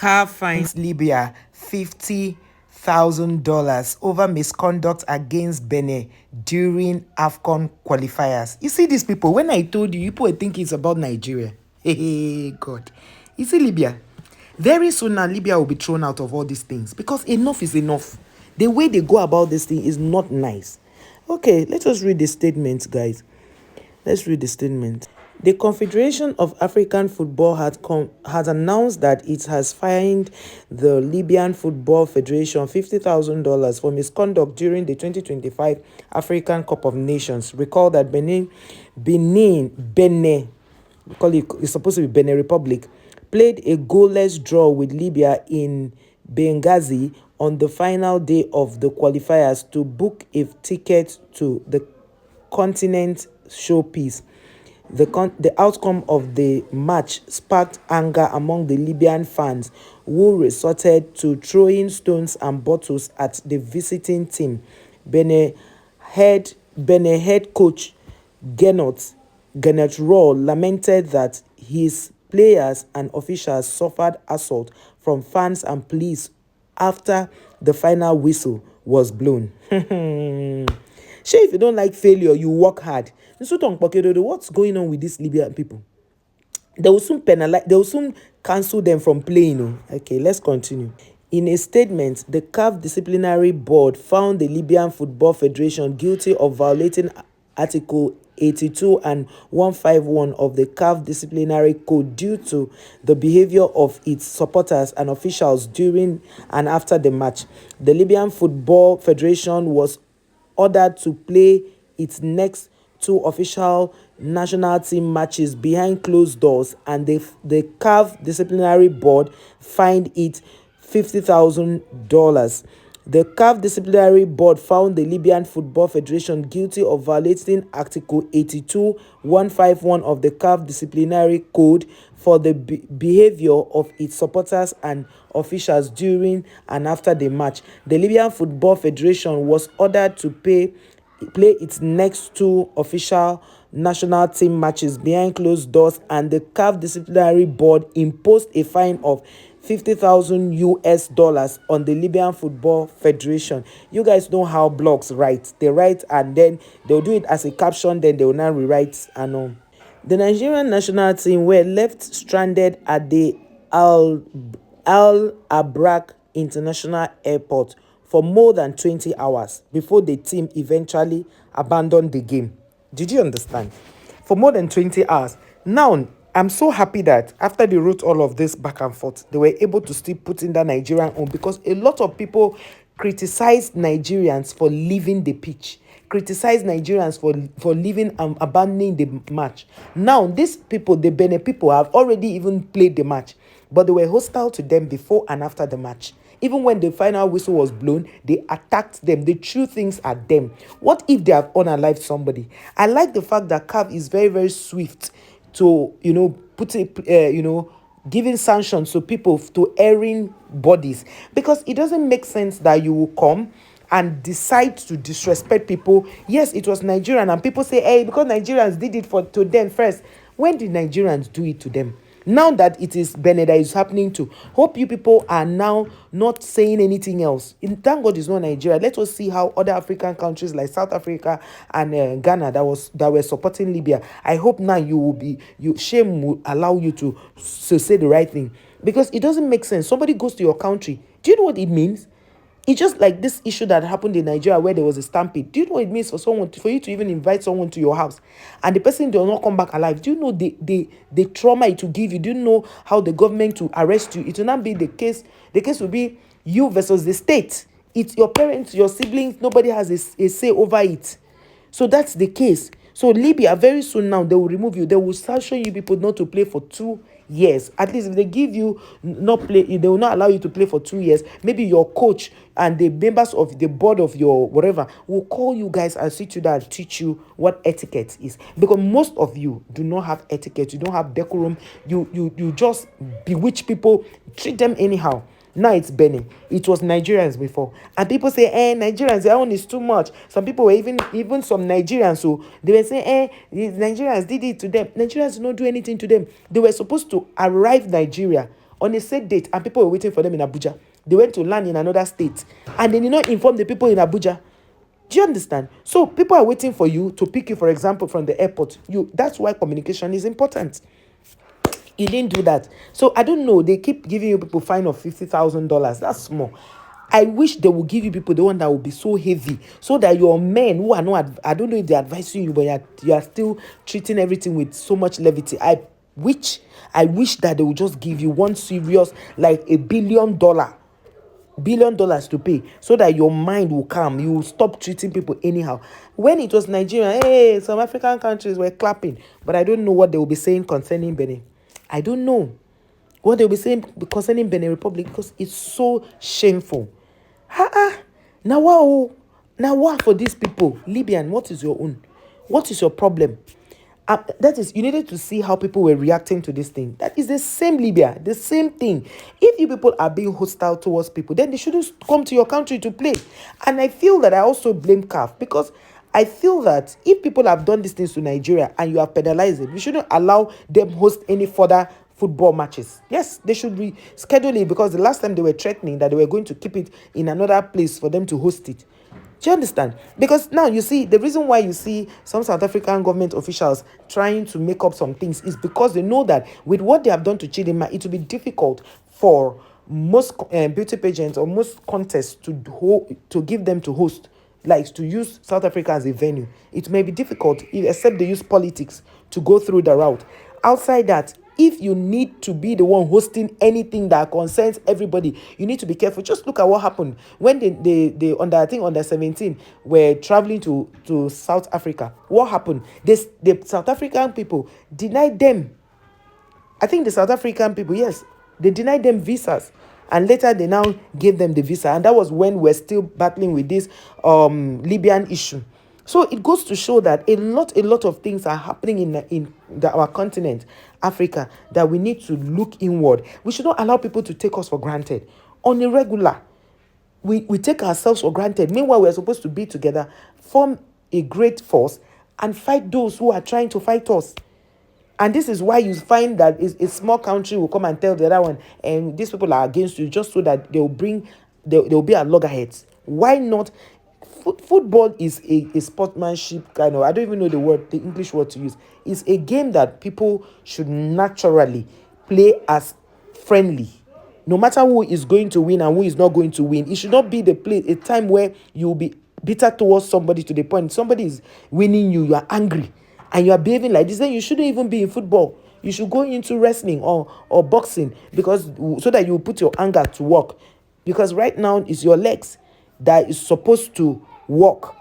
CAF fines Libya $50,000 over misconduct against Benin during AFCON qualifiers. You see these people, when I told you, people think it's about Nigeria. Hey, God. You see Libya? Very soon now, Libya will be thrown out of all these things because enough is enough. The way they go about this thing is not nice. Okay, let us read the statement, guys. Let's read the statement. The Confederation of African Football has announced that it has fined the Libyan Football Federation $50,000 for misconduct during the 2025 African Cup of Nations. Recall that Benin, we call it's supposed to be Benin Republic, played a goalless draw with Libya in Benghazi on the final day of the qualifiers to book a ticket to the continent showpiece. The outcome of the match sparked anger among the Libyan fans, who resorted to throwing stones and bottles at the visiting team. Benin head coach Gennett Raw lamented that his players and officials suffered assault from fans and police after the final whistle was blown. Sure, if you don't like failure, you work hard. What's going on with these Libyan people? They will soon cancel them from playing. Okay, let's continue. In a statement, the CAF disciplinary board found the Libyan Football Federation guilty of violating Article 82 and 151 of the CAF disciplinary code due to the behavior of its supporters and officials during and after the match. The Libyan Football Federation was ordered to play its next two official national team matches behind closed doors, and the CAF disciplinary board fined it $50,000. The CAF disciplinary board found the Libyan Football Federation guilty of violating Article 82, 151 of the CAF disciplinary code for the behavior of its supporters and officials during and after the match. The Libyan Football Federation was ordered to play its next two official national team matches behind closed doors, and the CAF disciplinary board imposed a fine of $50,000 on the Libyan Football Federation. You guys know how blogs write. They write and then they'll do it as a caption, then they will now rewrite and The Nigerian national team were left stranded at the Al Abrak International Airport for more than 20 hours before the team eventually abandoned the game. Did you understand? For more than 20 hours. Now, I'm so happy that after they wrote all of this back and forth, they were able to still put in the Nigerian on, because a lot of people criticized Nigerians for leaving the pitch, criticized Nigerians for leaving and abandoning the match. Now, these people, the Benin people, have already even played the match, but they were hostile to them before and after the match. Even when the final whistle was blown, they attacked them. They threw things at them. What if they have unalived somebody? I like the fact that CAF is very, very swift to, giving sanctions to people to erring bodies, because it doesn't make sense that you will come and decide to disrespect people. Yes, it was Nigerian, and people say, hey, because Nigerians did it to them first. When did Nigerians do it to them? Now that it is Benin that is happening to, hope you people are now not saying anything else. Thank God it's not Nigeria. Let us see how other African countries like South Africa and Ghana that were supporting Libya. I hope now shame will allow you to say the right thing, because it doesn't make sense. Somebody goes to your country. Do you know what it means? It's just like this issue that happened in Nigeria where there was a stampede. Do you know what it means for you to even invite someone to your house and the person does not come back alive? Do you know the trauma it will give you? Do you know how the government will arrest you? It will not be the case. The case will be you versus the state. It's your parents, your siblings. Nobody has a say over it. So that's the case. So Libya, very soon now, they will remove you. They will sanction you people not to play for 2 years. At least if they give you not play, they will not allow you to play for 2 years. Maybe your coach and the members of the board of your whatever will call you guys and sit you down and teach you what etiquette is. Because most of you do not have etiquette. You don't have decorum. You just bewitch people, treat them anyhow. Now it's Benin. It was Nigerians before. And people say, Nigerians, their own is too much. Some people were even some Nigerians, so they were saying, the Nigerians did it to them. Nigerians did not do anything to them. They were supposed to arrive Nigeria on a set date, and people were waiting for them in Abuja. They went to land in another state, and they did not inform the people in Abuja. Do you understand? So people are waiting for you to pick you, for example, from the airport. That's why communication is important. You didn't do that. So I don't know. They keep giving you people fine of $50,000. That's small. I wish they would give you people the one that will be so heavy, so that your men who are not, I don't know if they're advising you, but you are still treating everything with so much levity. I wish that they would just give you one serious, like $1 billion to pay, so that your mind will calm. You will stop treating people anyhow. When it was Nigeria, hey, some African countries were clapping, but I don't know what they will be saying concerning Benin. I don't know what they'll be saying concerning Benin Republic, because it's so shameful. Now wow, now what for these people? Libyan, what is your own? What is your problem? That is, you needed to see how people were reacting to this thing. That is the same Libya, the same thing. If you people are being hostile towards people, then they shouldn't come to your country to play. And I feel that I also blame CAF, because I feel that if people have done these things to Nigeria and you have penalized it, you shouldn't allow them host any further football matches. Yes, they should reschedule it, because the last time they were threatening that they were going to keep it in another place for them to host it. Do you understand? Because now you see, the reason why you see some South African government officials trying to make up some things is because they know that with what they have done to Chidinma, it will be difficult for most beauty pageants or most contests to give them to host, like to use South Africa as a venue. It may be difficult, except they use politics to go through the route. Outside that, if you need to be the one hosting anything that concerns everybody, you need to be careful. Just look at what happened when they under 17 were traveling to South Africa. What happened? The South African people denied them. I think the South African people, yes, they denied them visas. And later they now gave them the visa. And that was when we're still battling with this Libyan issue. So it goes to show that a lot of things are happening in our continent, Africa, that we need to look inward. We should not allow people to take us for granted. On a regular, we take ourselves for granted. Meanwhile, we're supposed to be together, form a great force, and fight those who are trying to fight us. And this is why you find that a small country will come and tell the other one, and these people are against you, just so that they'll be at loggerheads. Why not? Football is a sportsmanship kind of, I don't even know the English word to use. It's a game that people should naturally play as friendly. No matter who is going to win and who is not going to win, it should not be a time where you'll be bitter towards somebody to the point somebody is winning you are angry, and you are behaving like this. Then you shouldn't even be in football. You should go into wrestling or boxing, because so that you put your anger to work. Because right now it's your legs that is supposed to work,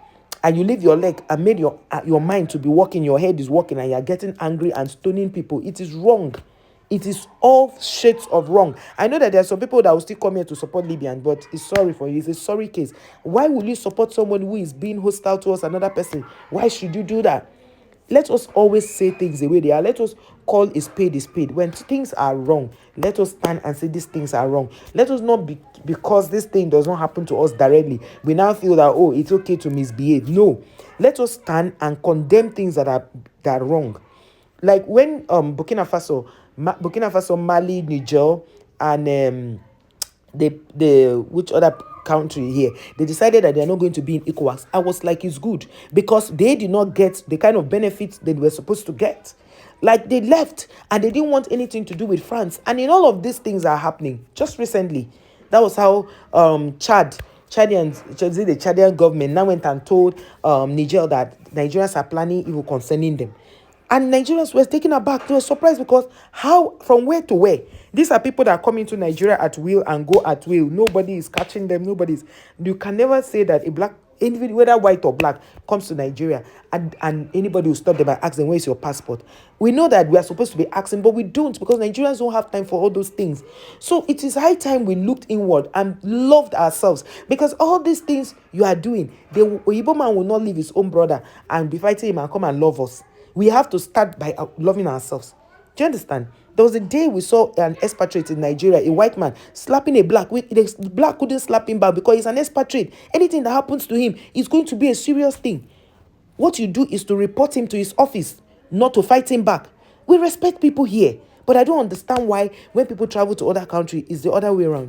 and you leave your leg and made your mind to be working, your head is working, and you're getting angry and stoning people. It is wrong. It is all shades of wrong. I know that there are some people that will still come here to support Libyan, but it's sorry for you. It's a sorry case. Why will you support someone who is being hostile towards another person? Why should you do that? Let us always say things the way they are. Let us call a spade a spade. When things are wrong, let us stand and say these things are wrong. Let us not be, because this thing does not happen to us directly, we now feel that, oh, it's okay to misbehave. No. Let us stand and condemn things that are wrong. Like when Burkina Faso, Mali, Niger, and which other country here, they decided that they are not going to be in ECOWAS. I was like, it's good, because they did not get the kind of benefits they were supposed to get. Like, they left and they didn't want anything to do with France. And in all of these things are happening just recently. That was how the Chadian government now went and told Niger that Nigerians are planning evil concerning them. And Nigerians were taken aback. They were surprised, because from where to where? These are people that come into Nigeria at will and go at will. Nobody is catching them. You can never say that a black individual, whether white or black, comes to Nigeria and anybody will stop them and ask them, where is your passport? We know that we are supposed to be asking, but we don't, because Nigerians don't have time for all those things. So it is high time we looked inward and loved ourselves, because all these things you are doing, the Igbo man will not leave his own brother and be fighting him and come and love us. We have to start by loving ourselves. Do you understand? There was a day we saw an expatriate in Nigeria, a white man, slapping a black. The black couldn't slap him back because he's an expatriate. Anything that happens to him is going to be a serious thing. What you do is to report him to his office, not to fight him back. We respect people here, But I don't understand why when people travel to other countries, it's the other way around.